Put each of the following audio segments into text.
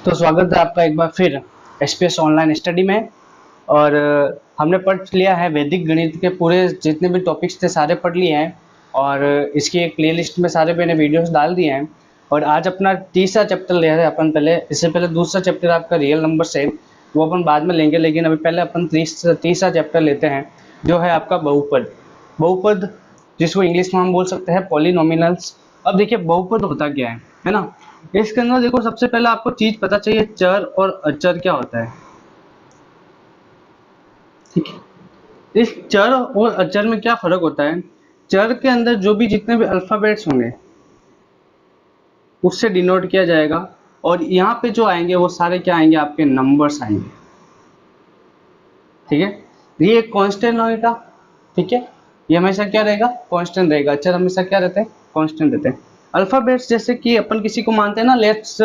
तो स्वागत है आपका एक बार फिर एसपीएस ऑनलाइन स्टडी में। और हमने पढ़ लिया है वैदिक गणित के पूरे जितने भी टॉपिक्स थे सारे पढ़ लिए हैं। और इसकी एक प्लेलिस्ट में सारे मैंने वीडियोस डाल दिए हैं। और आज अपना तीसरा चैप्टर ले रहे हैं अपन। पहले इससे पहले दूसरा चैप्टर आपका रियल नंबर से वो अपन बाद में लेंगे, लेकिन अभी पहले अपन तीसरा चैप्टर लेते हैं जो है आपका बहुपद। बहुपद जिसको इंग्लिश में हम बोल सकते हैं पॉलिनोमिनल्स। अब देखिए बहुपद होता क्या है ना। इसके अंदर देखो सबसे पहले आपको चीज पता चाहिए चर और अचर क्या होता है। ठीक है, इस चर और अचर में क्या फर्क होता है। चर के अंदर जो भी जितने भी अल्फाबेट्स होंगे उससे डिनोट किया जाएगा, और यहाँ पे जो आएंगे वो सारे क्या आएंगे, आपके नंबर्स आएंगे। ठीक है, ये एक कांस्टेंट रहेगा। ठीक है, ये हमेशा क्या रहेगा, कांस्टेंट रहेगा। अचर हमेशा क्या रहते हैं, कांस्टेंट रहते हैं। अल्फाबेट्स जैसे कि अपन किसी को मानते हैं ना, लेट्स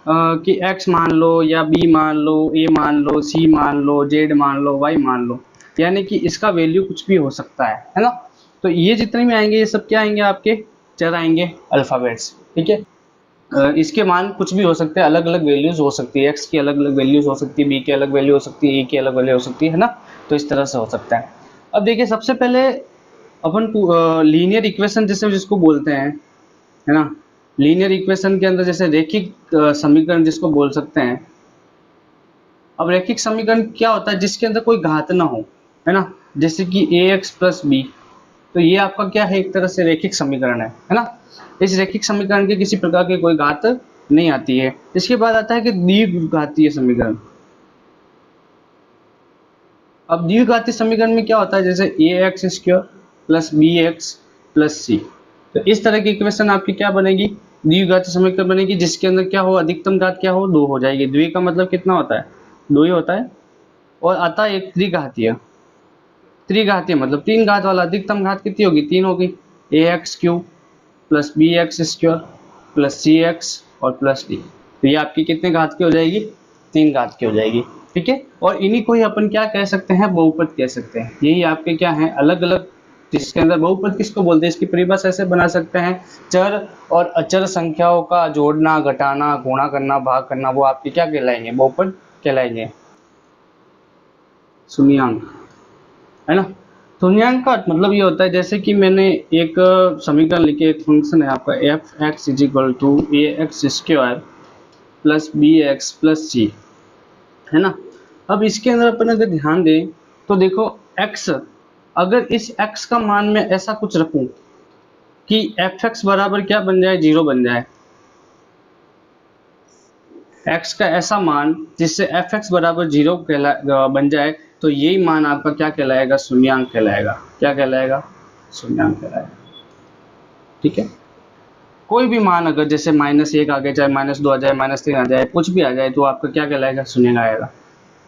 कि एक्स मान लो या बी मान लो, ए मान लो, सी मान लो, जेड मान लो, वाई मान लो, यानी कि इसका वैल्यू कुछ भी हो सकता है ना। तो ये जितने भी आएंगे ये सब क्या आएंगे, आपके चर आएंगे, अल्फाबेट्स। ठीक है, इसके मान कुछ भी हो सकते हैं, अलग अलग वैल्यूज हो सकती है। एक्स की अलग अलग वैल्यूज हो सकती है, बी की अलग वैल्यू हो सकती है, ए की अलग वैल्यू हो सकती है ना। तो इस तरह से हो सकता है। अब देखिए सबसे पहले अपन लीनियर इक्वेशन जैसे जिसको बोलते हैं, है ना। लीनियर इक्वेशन के अंदर जैसे रेखिक समीकरण जिसको बोल सकते हैं। अब रेखिक समीकरण क्या होता है, जिसके अंदर कोई घात ना हो, है ना। जैसे कि ए एक्स प्लस बी, तो ये आपका क्या है, एक तरह से रेखिक समीकरण है ना। इस रेखिक समीकरण के किसी प्रकार की कोई घात नहीं आती है। इसके बाद आता है कि द्विघातीय समीकरण। अब द्विघातीय समीकरण में क्या होता है, जैसे A X square plus B X plus C. तो इस तरह की इक्वेशन आपकी क्या बनेगी, द्विघातीय समीकरण बनेगी, जिसके अंदर क्या हो, अधिकतम घात क्या हो, 2 हो जाएगी। द्वि का मतलब कितना होता है, 2 ही होता है। और आता है एक त्रिघातीय। त्रिघातीय मतलब 3 घात वाला। अधिकतम घात कितनी होगी, 3 होगी। A X cube plus B X square plus C X और प्लस डी। तो ये आपकी कितने घात की हो जाएगी, 3 घात की हो जाएगी। ठीक है, और इन्हीं को ही अपन क्या कह सकते हैं, बहुपद कह सकते हैं। यही आपके क्या है, अलग अलग, जिसके अंदर बहुपद किसको बोलते हैं, इसकी परिभाषा ऐसे बना सकते हैं, चर और अचर संख्याओं का जोड़ना, घटाना, गुणा करना, भाग करना, वो आपके क्या कहलाएंगे, बहुपद कहलाएंगे। शून्यांक, है ना। शून्यांक का मतलब ये होता है, जैसे कि मैंने एक समीकरण लिखे, एक फंक्शन है आपका F X is equal to A X square plus B X plus C, है ना। अब इसके अंदर अपन अगर ध्यान दें तो देखो x, अगर इस x का मान में ऐसा कुछ रखूं कि एफ एक्स बराबर क्या बन जाए, 0 बन जाए। x का ऐसा मान जिससे एफ एक्स बराबर 0 बन जाए, तो यही मान आपका क्या कहलाएगा, शून्यांक कहलाएगा। क्या कहलाएगा, शून्यांक कहलाएगा। ठीक है, कोई भी मान अगर जैसे -1 आ गया, चाहे -2 आ जाए, -3 आ जाए, कुछ भी आ जाए, तो आपका क्या कहलाएगा, शून्यांक आएगा।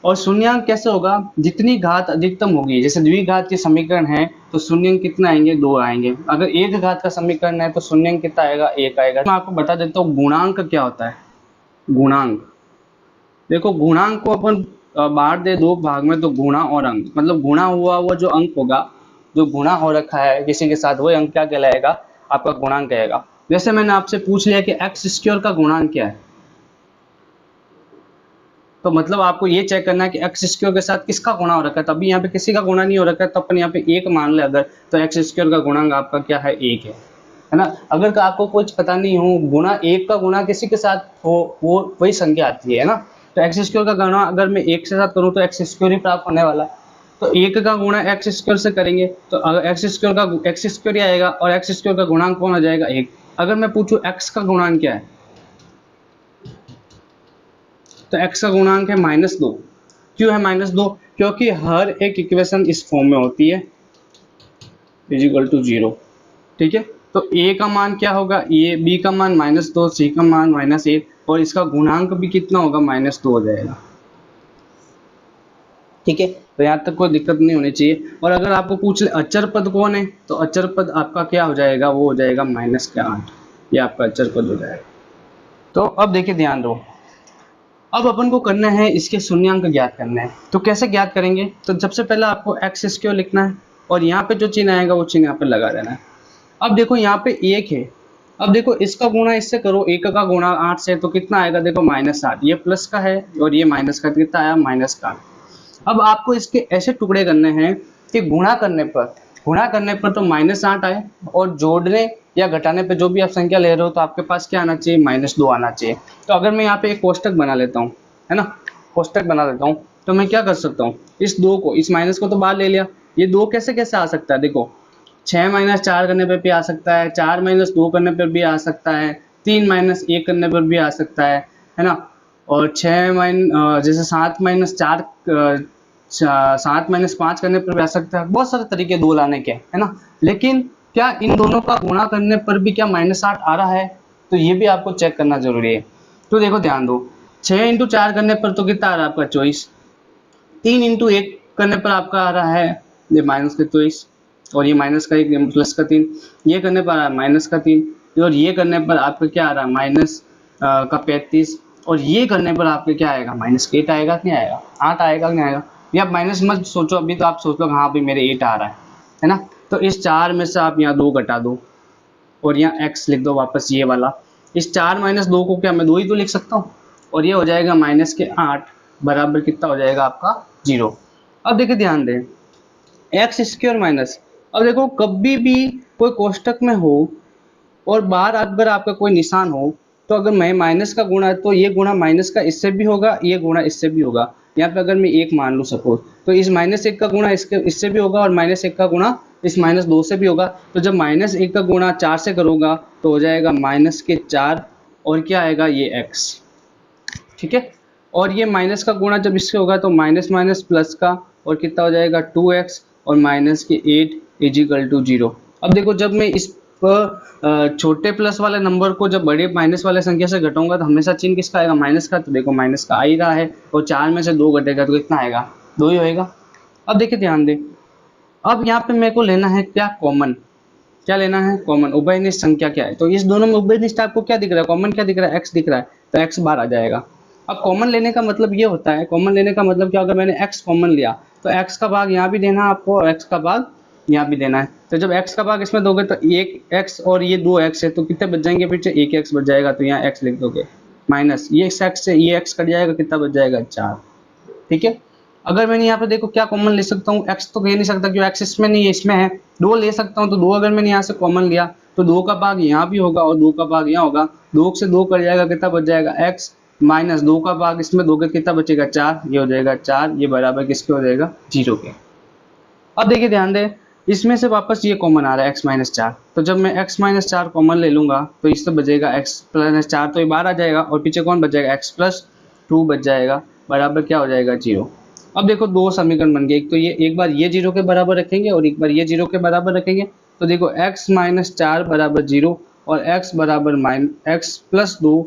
और शून्यांक कैसे होगा, जितनी घात अधिकतम होगी, जैसे द्विघात के समीकरण है तो शून्यांक कितना आएंगे, 2 आएंगे। अगर एक घात का समीकरण है तो शून्यांक कितना आएगा, 1 आएगा। मैं आपको बता देता हूँ गुणांक क्या होता है। गुणांक, देखो गुणांक को अपन बांट दे 2 भाग में, तो गुणा और अंक, मतलब गुणा हुआ वो जो अंक होगा, जो गुणा हो रखा है किसी के साथ, वही अंक क्या कहलाएगा, आपका गुणांक कहेगा। जैसे मैंने आपसे पूछ लिया कि एक्स स्क्वायर का गुणांक क्या है, तो मतलब आपको ये चेक करना है कि एक्स स्क्वायर के साथ किसका गुणा हो रखा है। तभी यहाँ पे किसी का गुणा नहीं हो रखा है, तो अपन यहाँ पे 1 मान ले अगर, तो एक्स स्क्वायर का गुणांक आपका क्या है, 1 है ना। अगर आपको कुछ पता नहीं हो, गुणा 1 का गुणा किसी के साथ हो, वो वही संख्या आती है ना। तो एक्स स्क्वायर का गुणा अगर मैं 1 के साथ करूँ तो एक्स स्क्वायर ही प्राप्त होने वाला। तो 1 का गुणा एक्स स्क्वायर से करेंगे तो अगर एक्स स्क्वायर ही आएगा, और एक्स स्क्वायर का गुणांक कौन आ जाएगा, 1। अगर मैं पूछूं एक्स का गुणांक क्या है, तो x का गुणांक है -2। क्यों है -2, क्योंकि हर एक इक्वेशन इस फॉर्म में होती है, इज इक्वल टू 0। ठीक है, तो a का मान क्या होगा, ये b का मान -2, c का मान -1, और इसका गुणांक भी कितना होगा, -2 हो जाएगा। ठीक है, तो यहाँ तक कोई दिक्कत नहीं होनी चाहिए। और अगर आपको पूछ ले अचर पद कौन है, तो अचर पद आपका क्या हो जाएगा, वो हो जाएगा -8। ये आपका अचर पद हो जाएगा। तो अब देखिए ध्यान दो, अब अपन को करना है इसके शून्यांक ज्ञात करना है। तो कैसे ज्ञात करेंगे, तो सबसे पहले आपको एक्स स्क्वायर लिखना है, और यहाँ पे जो चिन्ह आएगा वो चिन्ह यहाँ पे लगा देना है। अब देखो यहाँ पे 1 है, अब देखो इसका गुणा इससे करो, एक का गुणा 8 से तो कितना आएगा, देखो -8, ये प्लस का है और ये माइनस का, कितना आया -8। अब आपको इसके ऐसे टुकड़े करने हैं कि गुणा करने पर तो -8 आए, और जोड़ने या घटाने पे जो भी आप संख्या ले रहे हो तो आपके पास क्या आना चाहिए, -2 आना चाहिए। तो अगर मैं यहाँ पे एक कोष्टक बना लेता हूँ, है ना, कोष्टक बना लेता हूँ, तो मैं क्या कर सकता हूँ, इस दो को, इस माइनस को तो बाहर ले लिया, ये दो कैसे कैसे आ सकता है, देखो 6 - 4 करने पर भी आ सकता है, 4 - 2 करने पर भी आ सकता है, 3 - 1 करने पर भी आ सकता है ना, और जैसे 7 - 4 7 - 5 करने पर भी आ सकता है। बहुत सारे तरीके दो लाने के, है ना, लेकिन क्या इन दोनों का गुणा करने पर भी क्या -8 आ रहा है, तो ये भी आपको चेक करना जरूरी है। तो देखो ध्यान दो, 6 × 4 करने पर तो कितना आ रहा है आपका 24, 3 × 1 करने पर आपका आ रहा है ये -24, और ये माइनस का 1 प्लस का 3, ये करने पर आ रहा है -3, और ये करने पर आपका क्या आ रहा है का 35, और ये करने पर आपके क्या आएगा -8 आएगा कि नहीं आएगा, 8 आएगा कि नहीं आएगा। ये आप माइनस मत सोचो अभी, तो आप सोच लो हाँ भाई मेरे 8 आ रहा है ना। तो इस 4 में से आप यहाँ 2 घटा दो और यहाँ x लिख दो वापस ये वाला। इस 4 - 2 को क्या मैं 2 ही तो लिख सकता हूँ, और ये हो जाएगा -8 बराबर कितना हो जाएगा आपका 0। अब देखिए ध्यान दें, एक्स स्क्वायर माइनस, अब देखो कभी भी कोई कोष्टक में हो और बाहर अगर आपका कोई निशान हो, तो अगर मैं माइनस का गुणा है तो ये गुणा माइनस का इससे भी होगा, ये गुणा इससे भी होगा। यहाँ पे अगर मैं 1 मान लूँ सपोज, तो इस -1 का गुणा इससे भी होगा, और -1 का गुणा इस -2 से भी होगा। तो जब -1 का गुणा 4 से करोगा तो हो जाएगा -4, और क्या आएगा ये x, ठीक है। और ये माइनस का गुणा जब इससे होगा तो माइनस माइनस प्लस का, और कितना हो जाएगा 2x, और -8 = 0। अब देखो जब मैं इस छोटे प्लस वाले नंबर को जब बड़े माइनस वाले संख्या से घटाऊंगा तो हमेशा चिन्ह किसका आएगा, माइनस का। तो देखो माइनस का आ ही रहा है, और 4 में से 2 घटेगा तो कितना आएगा, 2 ही होएगा। अब देखिए ध्यान दें, अब यहाँ पे मेरे को लेना है क्या, कॉमन। क्या लेना है, कॉमन। उभयनिष्ठ संख्या क्या है, तो इस दोनों में उभयनिष्ठ आपको क्या दिख रहा है, कॉमन क्या दिख रहा है, x दिख रहा है, तो x बार आ जाएगा। अब कॉमन लेने का मतलब ये होता है, कॉमन लेने का मतलब क्या, अगर मैंने x कॉमन लिया तो x का भाग यहाँ भी देना है आपको, और x का भाग यहाँ भी देना है। तो जब x का भाग इसमें दोगे तो एक x और ये 2x है, तो कितने बच जाएंगे पीछे, एक x बच जाएगा, तो यहाँ x लिख दोगे, माइनस ये x से ये x कट जाएगा, कितना बच जाएगा 4, ठीक है। अगर मैंने यहाँ पे देखो क्या कॉमन ले सकता हूँ, x तो ले नहीं सकता क्यों, x इसमें नहीं है, इसमें है। 2 ले सकता हूँ, तो 2 अगर मैंने यहाँ से कॉमन लिया तो 2 का भाग यहाँ भी होगा और 2 का भाग यहाँ होगा, 2 से 2 कट जाएगा, कितना बच जाएगा x, माइनस 2 का भाग इसमें दोगे कितना बचेगा 4, ये हो जाएगा 4, ये बराबर किसके हो जाएगा 0 के। अब देखिए ध्यान दें, इसमें से वापस ये कॉमन आ रहा है x-4, तो जब मैं x-4 कॉमन ले लूंगा तो इससे बचेगा x+4, तो ये बाहर आ जाएगा, और पीछे कौन बच जाएगा, x+2 बच जाएगा, बराबर क्या हो जाएगा 0। अब देखो दो समीकरण बन गए, एक तो ये, एक बार ये 0 के बराबर रखेंगे और एक बार ये 0 के बराबर रखेंगे। तो देखो x-4 बराबर 0 और x+2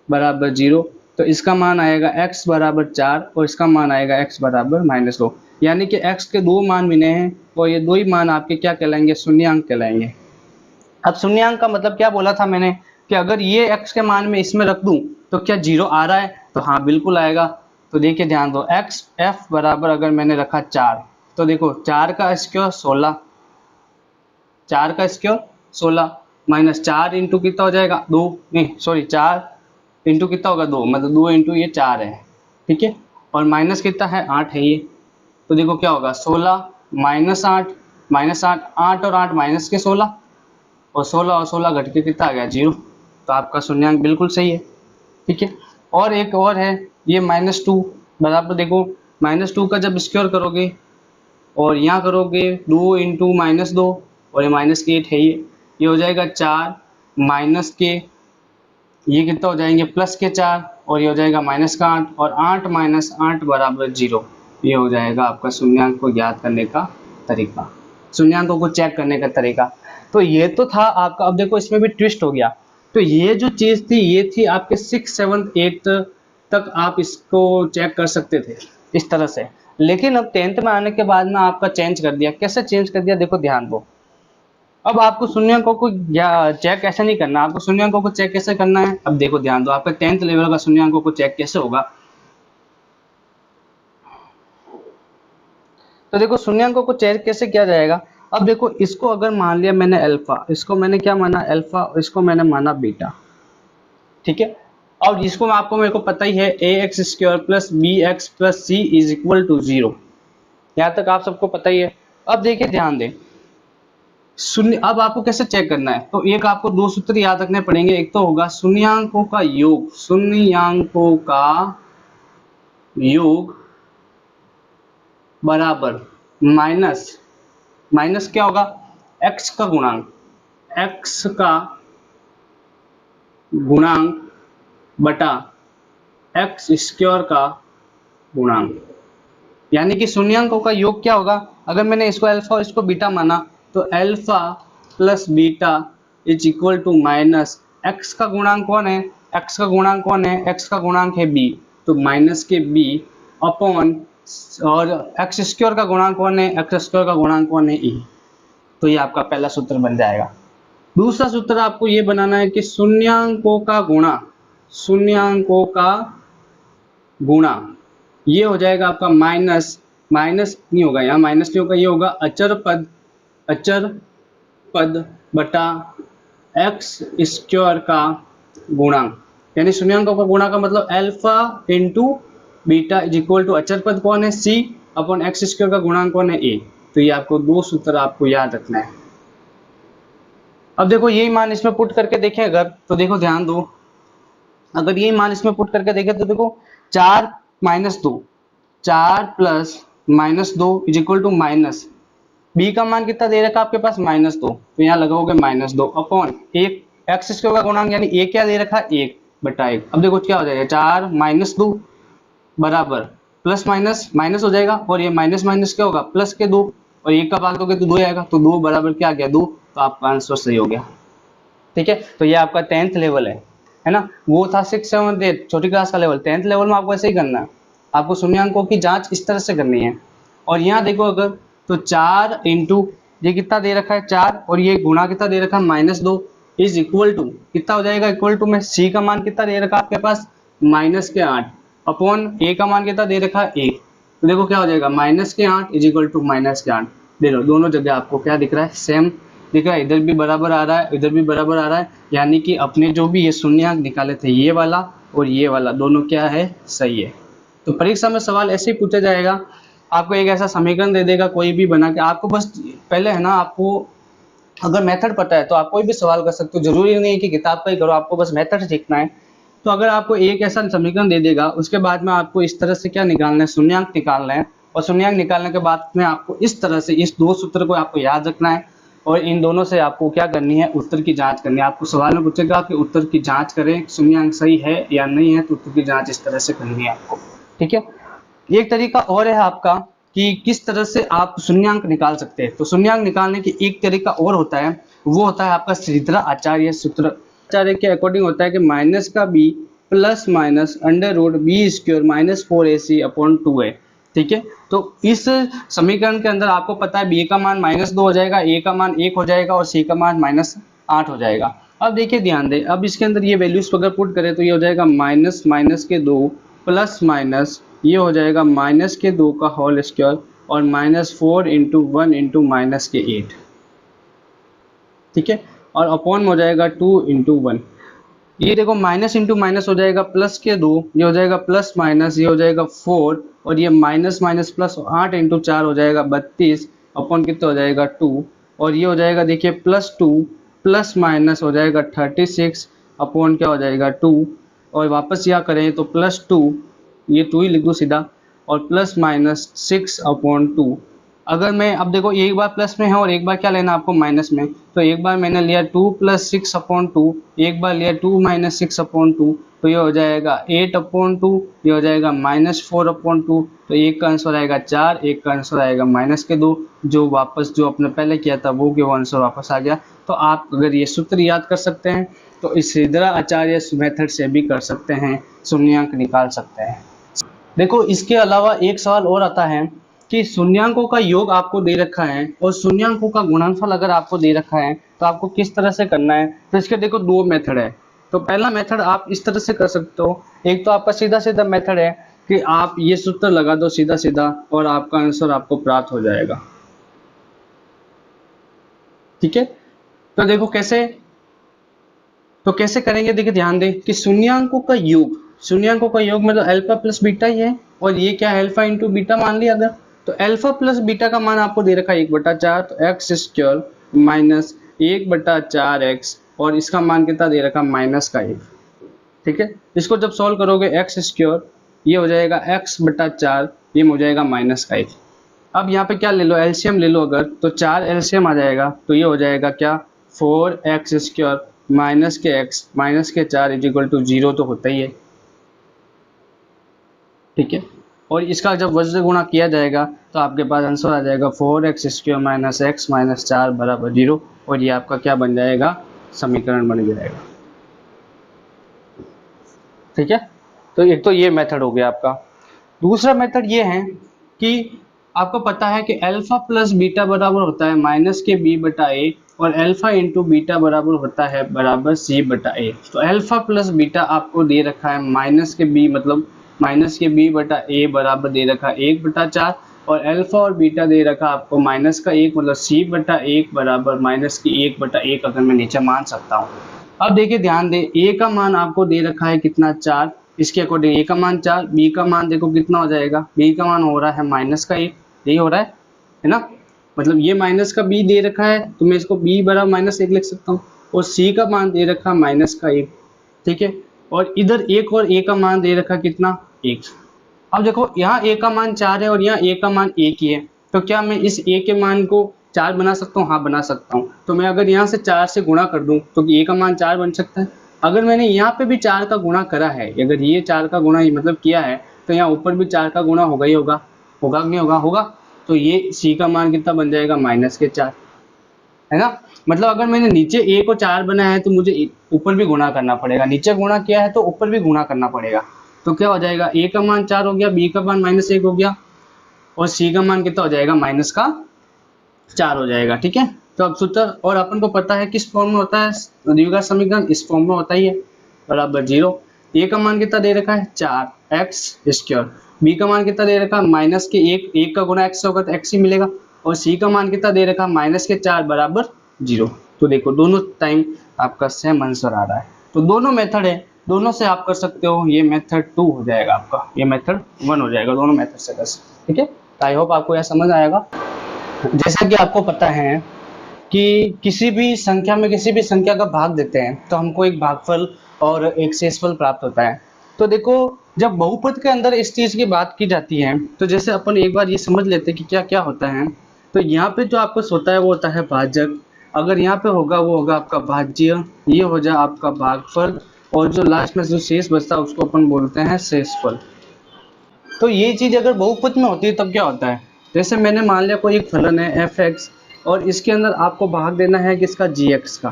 बराबर 0, तो इसका मान आएगा x बराबर 4 और इसका मान आएगा x बराबर -2। यानी कि x के दो मान मिले हैं, और ये दो ही मान आपके क्या कहलाएंगे, शून्यांक कहलाएंगे। अब शून्यांक का मतलब क्या बोला था मैंने, कि अगर ये x के मान में इसमें रख दूं तो क्या 0 आ रहा है, तो हाँ बिल्कुल आएगा। तो देखिए ध्यान दो, f बराबर अगर मैंने रखा 4, तो देखो 4 का स्क्वायर 16, 4 का स्क्वायर 16 माइनस 4 इंटू कितना हो जाएगा 2, नहीं सॉरी 4 इंटू कितना होगा 2, मतलब 2 इंटू ये 4 है, ठीक है, और माइनस कितना है 8 है ये। तो देखो क्या होगा 16 -8 -8, 8 और 8 माइनस के 16, और 16 और 16 घट के कितना आ गया 0। तो आपका शून्यांक बिल्कुल सही है, ठीक है। और एक और है ये -2 बराबर, देखो -2 का जब स्क्वायर करोगे और यहाँ करोगे 2 इंटू -2, और ये -8 है ये हो जाएगा 4 माइनस के, ये कितना हो जाएंगे प्लस के 4, और ये हो जाएगा -8, और 8 - 8 बराबर 0। ये हो जाएगा आपका शून्यांक को ज्ञात करने का तरीका, शून्यांकों को चेक करने का तरीका। तो ये तो था आपका। अब देखो इसमें भी ट्विस्ट हो गया। तो ये जो चीज़ थी ये थी आपके 6, 7, 8 तक आप इसको चेक कर सकते थे इस तरह से। लेकिन अब 10th में आने के बाद ना आपका चेंज कर दिया। कैसे चेंज कर दिया, देखो ध्यान दो। अब आपको शून्यांकों को चेक ऐसे नहीं करना, आपको शून्यांकों को चेक कैसे करना है, अब देखो ध्यान दो, आपका 10th लेवल का शून्यांकों को चेक कैसे होगा। तो देखो शून्यांकों को चेक कैसे किया जाएगा। अब देखो इसको अगर मान लिया मैंने अल्फा, इसको मैंने क्या माना अल्फा, इसको मैंने माना बीटा, ठीक है। और इसको आपको मेरे को पता ही है A X square plus B X plus C is equal to 0, यहाँ तक आप सबको पता ही है। अब देखिए ध्यान दें, शून्य, अब आपको कैसे चेक करना है, तो एक आपको दो सूत्र याद रखने पड़ेंगे। एक तो होगा शून्यांकों का योग, शून्यांकों का योग बराबर माइनस, माइनस क्या होगा एक्स का गुणांक, एक्स का गुणांक बटा एक्स स्क्वायर का गुणांक। यानी कि शून्यांकों का योग क्या होगा, अगर मैंने इसको अल्फा और इसको बीटा माना तो alpha plus beta is equal to minus x का गुणांक कौन है, एक्स का गुणांक कौन है, एक्स का गुणांक है बी, तो माइनस के बी अपॉन, और एक्स स्क्वायर का गुणांक कौन है, एक्स स्क्वायर का गुणांक कौन है ई। तो ये आपका पहला सूत्र बन जाएगा। दूसरा सूत्र आपको ये बनाना है कि शून्यांकों का गुणा, शून्यांकों का गुणा, ये हो जाएगा आपका माइनस, माइनस नहीं होगा यहाँ, माइनस नहीं होगा, ये होगा अचर पद, अचर पद बटा एक्स स्क्वायर का गुणांक। यानी शून्यांकों का गुणा का मतलब alpha into beta is equal to अचर पद कौन है सी अपॉन एक्स स्क्वायर का गुणांक कौन है ए। तो ये आपको दो सूत्र आपको याद रखना है। अब देखो यही मान इसमें पुट करके देखें अगर, तो देखो ध्यान दो, अगर यही मान इसमें पुट करके देखें तो देखो 4 minus 2, 4 plus minus 2 is equal to minus, B का मान कितना दे रखा आपके पास माइनस 2, तो यहाँ लगाओगे माइनस 2 अपॉन एक एक्स स्क्वायर का गुणांक यानी ए क्या दे रखा है 1 बटा 1। अब देखो क्या हो जाएगा 4 माइनस 2 बराबर प्लस माइनस माइनस हो जाएगा, और ये माइनस माइनस क्या होगा प्लस के 2, और एक का बात दोगे तो 2 आएगा, तो 2 बराबर क्या आ गया 2, तो आपका आंसर सही हो गया। ठीक है, तो ये आपका 10th लेवल है ना, वो था 6 7 8 छोटी क्लास का लेवल। 10th लेवल में आपको ऐसे ही करना है, आपको शून्यांकों की जांच इस तरह से करनी है। और यहाँ देखो अगर, तो 4 इंटू ये कितना दे रखा है 4, और ये गुणा कितना दे रखा है -2 इज इक्वल टू कितना हो जाएगा, इक्वल टू में सी का मान कितना दे रखा है आपके पास -8 अपॉन ए का मान कितना दे रखा है 1, तो देखो क्या हो जाएगा -8 इज इक्वल टू -8। देखो दोनों जगह आपको क्या दिख रहा है सेम दिख रहा है, इधर भी बराबर आ रहा है, इधर भी बराबर आ रहा है, यानी कि अपने जो भी ये शून्यांक निकाले थे ये वाला और ये वाला दोनों क्या है सही है। तो परीक्षा में सवाल ऐसे ही पूछा जाएगा, आपको एक ऐसा समीकरण दे देगा कोई भी बना के, आपको बस पहले है ना, आपको अगर मेथड पता है तो आप कोई भी सवाल कर सकते हो, जरूरी नहीं है कि किताब का ही करो, आपको बस मेथड सीखना है। तो अगर आपको एक ऐसा समीकरण दे देगा उसके बाद में आपको इस तरह से क्या निकालना है शून्यांक निकालना है, और शून्यांक निकालने के बाद में आपको इस तरह से इस दो सूत्र को आपको याद रखना है, और इन दोनों से आपको क्या करनी है उत्तर की जांच करनी है। आपको सवाल में पूछेगा कि उत्तर की जांच करें शून्यांक सही है या नहीं है, तो उत्तर की जांच इस तरह से करनी है आपको। ठीक है, एक तरीका और है आपका कि किस तरह से आप शून्यांक निकाल सकते हैं। तो शून्यांक निकालने की एक तरीका और होता है, वो होता है आपका श्रीधर आचार्य सूत्र। आचार्य के अकॉर्डिंग होता है कि माइनस का B plus minus under root B square -4ac upon 2a। ठीक है, तो इस समीकरण के अंदर आपको पता है बी का मान -2 हो जाएगा, ए का मान 1 हो जाएगा और सी का मान -8 हो जाएगा। अब देखिए ध्यान दें, अब इसके अंदर ये वैल्यूज अगर पुट करें तो ये हो जाएगा माइनस माइनस के 2 प्लस माइनस ये हो जाएगा माइनस के 2 का होल स्क्वायर और -4 इंटू 1 इंटू माइनस के 8। ठीक है, और अपॉन हो जाएगा 2 इंटू 1। ये देखो माइनस इंटू माइनस हो जाएगा प्लस के 2, ये हो जाएगा प्लस माइनस ये हो जाएगा 4, और ये माइनस माइनस प्लस 8 इंटू 4 हो जाएगा 32 अपॉन कितना हो जाएगा 2, और ये हो जाएगा देखिए +2 प्लस माइनस हो जाएगा 36 अपॉन क्या हो जाएगा 2, और वापस यहाँ करें तो +2 ये 2 ही लिख दो सीधा, और प्लस माइनस 6 अपॉन 2। अगर मैं अब देखो एक बार प्लस में है और एक बार क्या लेना आपको माइनस में, तो एक बार मैंने लिया 2 + 6 अपॉन 2, एक बार लिया 2 - 6 अपॉन 2, तो ये हो जाएगा 8 अपॉन 2, ये हो जाएगा -4 अपॉन 2, तो एक का आंसर आएगा 4, एक का आंसर आएगा -2, जो वापस जो आपने पहले किया था वो आंसर वापस आ गया। तो आप अगर ये सूत्र याद कर सकते हैं तो इस श्रीधर आचार्य मेथड से भी कर सकते हैं, शून्यांक निकाल सकते हैं। देखो इसके अलावा एक सवाल और आता है कि शून्यांकों का योग आपको दे रखा है और शून्यांकों का गुणनफल अगर आपको दे रखा है तो आपको किस तरह से करना है। तो इसके देखो दो मेथड है। तो पहला मेथड आप इस तरह से कर सकते हो, एक तो आपका सीधा सीधा मेथड है कि आप ये सूत्र लगा दो सीधा सीधा और आपका आंसर आपको प्राप्त हो जाएगा। ठीक है, तो देखो कैसे, तो कैसे करेंगे, देखिए ध्यान दें कि शून्यांकों का योग मतलब अल्फा प्लस बीटा ही है, और ये क्या है, अल्फा इंटू बीटा मान लिया अगर, तो अल्फा प्लस बीटा का मान आपको दे रखा है 1/4, तो एक्स स्क्वायर माइनस 1/4 एक्स, और इसका मान कितना दे रखा, -1। ठीक है, इसको जब सॉल्व करोगे एक्स स्क्वायर ये हो जाएगा x/4, ये हो जाएगा -1। अब यहाँ पे क्या ले लो, एलसीएम ले लो अगर, तो 4 एलसीएम आ जाएगा, तो ये हो जाएगा क्या, 4x² माइनस के x माइनस के 4 = 0 तो होता ही है। ठीक है, और इसका जब वज्र गुणा किया जाएगा तो आपके पास आंसर आ जाएगा 4x² माइनस x माइनस 4 बराबर 0, और ये आपका क्या बन जाएगा, समीकरण बन जाएगा। ठीक है, तो एक तो ये मेथड हो गया आपका। दूसरा मेथड ये है कि आपको पता है कि अल्फा प्लस बीटा बराबर होता है -b/a, और अल्फा इंटू बीटा बराबर होता है बराबर c/a। तो अल्फा प्लस बीटा आपको दे रखा है -b मतलब -b/a बराबर दे रखा है 1/4, और अल्फा और बीटा दे रखा आपको -1 मतलब c/1 बराबर -1/1 अगर मैं नीचे मान सकता हूँ। अब देखिए ध्यान दे, a का मान आपको दे रखा है कितना, 4, इसके अकॉर्डिंग a का मान 4, b का मान देखो कितना हो जाएगा, b का मान हो रहा है -1, यही हो रहा है ना, मतलब ये माइनस का b दे रखा है तो मैं इसको b बराबर -1 लिख सकता हूँ, और c का मान दे रखा -1। ठीक है, और इधर एक और a का मान दे रखा कितना, 1। अब देखो यहाँ a का मान 4 है और यहाँ a का मान 1 ही है, तो क्या मैं इस a के मान को 4 बना सकता हूँ, हाँ बना सकता हूँ। तो मैं अगर यहाँ से 4 से गुणा कर दूं तो a का मान 4 बन सकता है। अगर मैंने यहाँ पे भी 4 का गुणा करा है, अगर ये 4 का गुणा मतलब किया है, तो यहाँ ऊपर भी 4 का गुणा होगा ही होगा, होगा कि नहीं होगा, होगा। तो ये c का मान कितना बन जाएगा, -4, है ना। मतलब अगर मैंने नीचे a को 4 बनाया है तो मुझे ऊपर भी गुणा करना पड़ेगा, नीचे गुणा किया है तो ऊपर भी गुणा करना पड़ेगा। तो क्या हो जाएगा, a का मान 4 हो गया, b का मान -1 हो गया, और c का मान कितना हो जाएगा, -4 हो जाएगा। ठीक है, तो अब सूत्र, और अपन को पता है किस फॉर्म में होता है द्विघात समीकरण, इस फॉर्म में होता ही है, बराबर 0। a का मान कितना दे रखा है, 4x², b का मान कितना दे रखा है, -1 का गुणा x से होगा तो x ही मिलेगा, और c का मान कितना दे रखा है, -4 बराबर 0। तो देखो दोनों टाइम आपका सेम आंसर आ रहा है। तो दोनों मेथड है, दोनों से आप कर सकते हो, ये मेथड 2 हो जाएगा आपका, ये मेथड 1 हो जाएगा, दोनों मेथड से कर सकते। ठीक है, आई होप आपको यह समझ आएगा। जैसा कि आपको पता है कि किसी भी संख्या में किसी भी संख्या का भाग देते हैं तो हमको एक भागफल और एक शेषफल प्राप्त होता है। तो देखो जब बहुपद के अंदर इस चीज की बात की जाती है तो जैसे अपन एक बार ये समझ लेते हैं कि क्या क्या होता है। तो यहाँ पे जो आपको होता है वो होता है भाजक, अगर यहाँ पे होगा वो होगा आपका भाज्य, ये हो जाए आपका भागफल, और जो लास्ट में जो शेष बचता है उसको अपन बोलते हैं शेषफल। तो ये चीज अगर बहुपद में होती है तब क्या होता है, जैसे मैंने मान लिया कोई एक फलन है f(x) और इसके अंदर आपको भाग देना है किसका, gx का।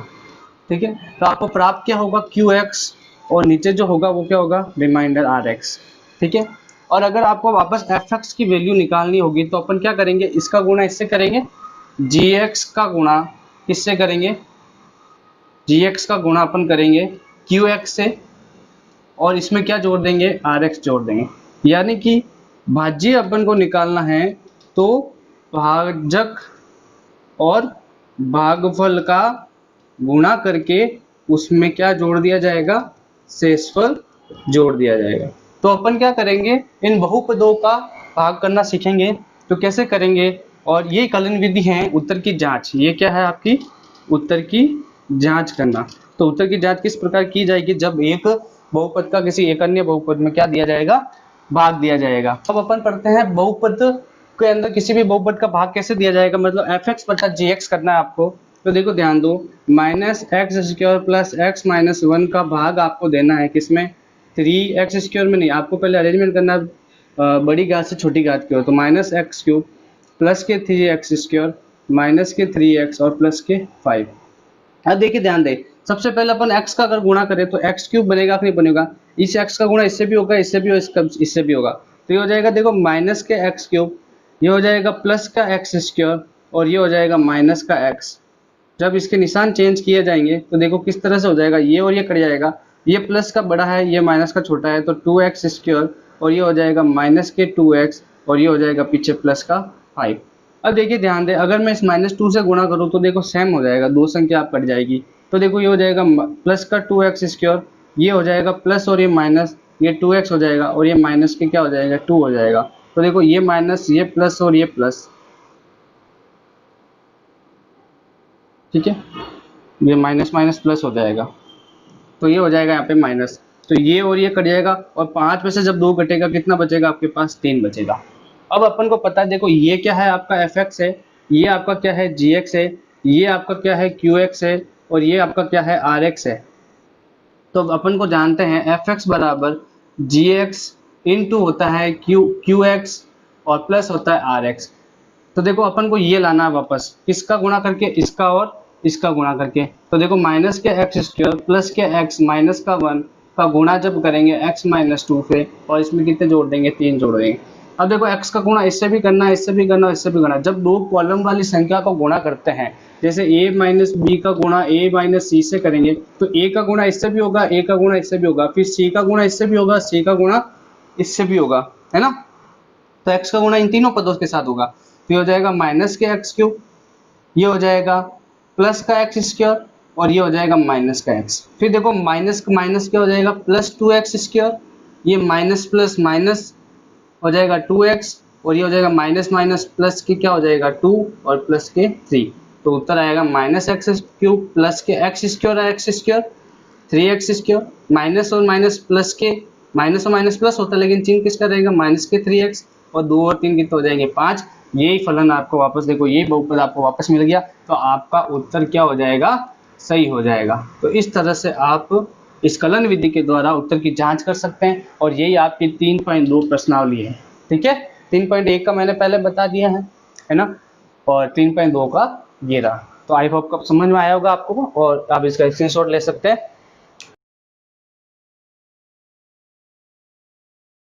ठीक है, तो आपको प्राप्त क्या होगा, qx, और नीचे जो होगा वो क्या होगा, रिमाइंडर rx। ठीक है, और अगर आपको वापस fx की वैल्यू निकालनी होगी तो अपन क्या करेंगे, इसका गुणा इससे करेंगे, gx का गुणा किससे करेंगे, gx का गुणा अपन करेंगे qx से, और इसमें क्या जोड़ देंगे, rx जोड़ देंगे। यानी कि भाज्य अपन को निकालना है तो भाजक और भागफल का गुणा करके उसमें क्या जोड़ दिया जाएगा, शेषफल जोड़ दिया जाएगा। तो अपन क्या करेंगे, इन बहुपदों का भाग करना सीखेंगे। तो कैसे करेंगे, और ये कलन विधि है उत्तर की जांच, ये क्या है आपकी उत्तर की जांच करना। तो उत्तर की जांच किस प्रकार की जाएगी, जब एक बहुपद का किसी एक अन्य बहुपद में क्या दिया जाएगा, भाग दिया जाएगा। अब अपन पढ़ते हैं बहुपद के अंदर किसी भी बहुपद का भाग कैसे दिया जाएगा, मतलब fx बटा gx करना है आपको। तो देखो ध्यान दो, -x² प्लस x माइनस 1 का भाग आपको देना है किसमें, 3x² में नहीं, आपको पहले अरेंजमेंट करना बड़ी घात से छोटी घात की हो, तो -x³ प्लस के 3x² माइनस के 3x और प्लस के 5। अब देखिए ध्यान दे, सबसे पहले अपन x का अगर गुणा करें तो x³ बनेगा कि नहीं बनेगा, इस x का गुणा इससे भी होगा, इससे भी होगा, इससे भी होगा, तो ये हो जाएगा देखो माइनस के x³, ये हो जाएगा प्लस का x², और ये हो जाएगा माइनस का x। जब इसके निशान चेंज किए जाएंगे तो देखो किस तरह से हो जाएगा, ये और ये कट जाएगा, ये प्लस का बड़ा है ये माइनस का छोटा है, तो 2x², और ये हो जाएगा माइनस के 2x, और ये हो जाएगा पीछे प्लस का 5। अब देखिए ध्यान दें, अगर मैं इस -2 से गुणा करूँ तो देखो सेम हो जाएगा, दो संख्या आप कट जाएगी। तो देखो ये हो जाएगा प्लस का 2x², ये हो जाएगा प्लस और ये माइनस, ये 2x हो जाएगा और ये माइनस के क्या हो जाएगा 2 हो जाएगा। तो देखो ये माइनस, ये प्लस और ये प्लस, ठीक है, ये माइनस माइनस प्लस हो जाएगा, तो ये हो जाएगा यहाँ पे माइनस। तो ये और ये कट जाएगा और 5 में से जब 2 कटेगा कितना बचेगा आपके पास, 3 बचेगा। अब अपन को पता है, देखो ये क्या है आपका fx है, ये आपका क्या है gx है, ये आपका क्या है qx है और ये आपका क्या है rx है। तो अपन को जानते हैं fx बराबर gx इंटू होता है qx और प्लस होता है rx। तो देखो अपन को ये लाना है वापस, किसका गुणा करके, इसका और इसका गुणा करके। तो देखो माइनस के x² प्लस के x माइनस का 1 का गुणा जब करेंगे x -2 पे, और इसमें कितने जोड़ देंगे, 3 जोड़ देंगे। अब देखो x का गुणा इससे भी करना है, इससे भी करना है, इससे भी करना है। जब दो कॉलम वाली संख्या को गुणा करते हैं, जैसे a माइनस बी का गुणा a माइनस सी से करेंगे, तो a का गुणा इससे भी होगा, a का गुणा इससे भी होगा, फिर c का गुणा इससे भी होगा, c का गुणा इससे भी होगा, है ना। तो x का गुणा इन तीनों पदों के साथ होगा। तो ये हो जाएगा माइनस के x³, ये हो जाएगा प्लस का x² और ये हो जाएगा माइनस का x। फिर देखो माइनस माइनस क्या हो जाएगा, प्लस 2x², ये माइनस प्लस माइनस हो जाएगा 2x और ये हो जाएगा माइनस माइनस प्लस के क्या हो जाएगा 2 और प्लस के 3। तो उत्तर आएगा -x³ प्लस के x² और x², 3x², माइनस और माइनस प्लस के, माइनस और माइनस प्लस होता है लेकिन चिन्ह किसका रहेगा, माइनस के 3x, और 2 और 3 कितने हो जाएंगे 5। यही फलन आपको वापस, देखो ये बहुपद आपको वापस मिल गया, तो आपका उत्तर क्या हो जाएगा, सही हो जाएगा। तो इस तरह से आप इस कलन विधि के द्वारा उत्तर की जांच कर सकते हैं, और यही आपकी 3.2 प्रश्नावली है। ठीक है, 3.1 का मैंने पहले बता दिया है ना, और 3.2 का ये रहा। तो आई होप समझ में आया होगा आपको, और आप इसका स्क्रीनशॉट ले सकते हैं।